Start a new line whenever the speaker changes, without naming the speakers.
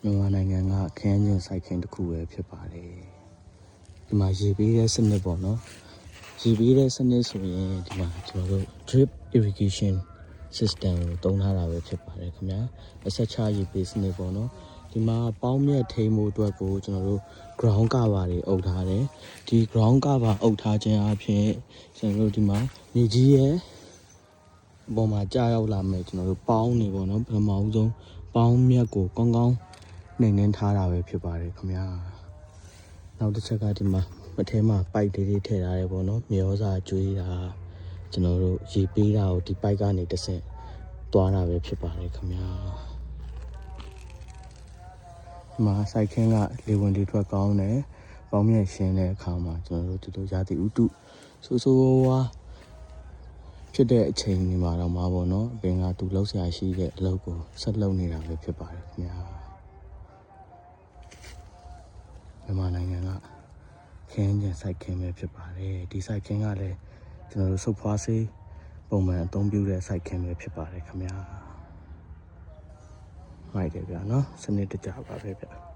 မြန်မာနိုင်ငံကခရမ်းချဉ်စိုက်ခင်းတစ်ခုပဲဖြစ်ပါတယ်ဒီမှာရေပေးတဲ့စနစ်ပေါ့နော်ရေပေးတဲ့စနစ်ဆိုရင်ဒီမှာကျွန်တော်တို့ drip irrigation system ကိုသုံးထားတာပဲဖြစ်ပါတယ်ခင်ဗျာအဆက်ချရေပေးစနစ်ပေါ့နော်ဒီမှာပေါင်းမြတ်ထိန်းမှုအတွက်ကိုကျွန်တော်တို့ ground cover တွေအုပ်ထားတယ်ဒီ ground cover အုပ်ထားခြင်းအပြင်ကျွန်တော်တို့ဒီမှာမြေကြီးရဲ့အပေါ်မှာကြာရောက်လာမယ်ကျွန်တော်တို့ပေါင်းနေပေါ့နော်ပထမဦးဆုံးပေါင်းမြတ်ကိုကောင်းကောင်းနှိမ်နှင်းထားတာပဲဖြစ်ပါတယ်ခင်ဗျာနောက်တစ်ချက်ကဒီမှာမထဲမှာပိုက်လေးထည့်ထားတယ်ပေါ့နော်မြေဩဇာကျွေးတာကျွန်တော်တို့ရေပေးတာကိုဒီပိုက်ကနေတစ်ဆင့်သွားတာပဲဖြစ်ပါတယ်ခင်ဗျာဒီမှာစိုက်ခင်းကလေဝင်လေထွက်ကောင်းတယ်ပေါင်းမြတ်ရှင်းတဲ့အခါမှာကျွန်တော်တို့ဒီလိုရာသီဥတုဆိုးဝါးဖြစ်တဲ့အချိန်ဒီမှာတော့မှာပေါ့နော်အပင်ကသူလှုပ်ရှားရှိတဲ့အလုပ်ကိုဆက်လုပ်နေတာပဲဖြစ်ပါတယ်ခင်ဗျာမြန်မာနိုင်ငံကခင်းကျင်စိုက်ခင်းပဲဖြစ်ပါတယ်ဒီစိုက်ခင်းကလည်းကျွန်တော်တို့စုပ်ဖွားဆေးပုံမှန်အသုံးပြုတဲ့စိုက်ခင်းပဲဖြစ်ပါတယ်ခင်ဗျာမိုက်တယ်ဗျာနော်စနစ်တကျပါပဲဗျာ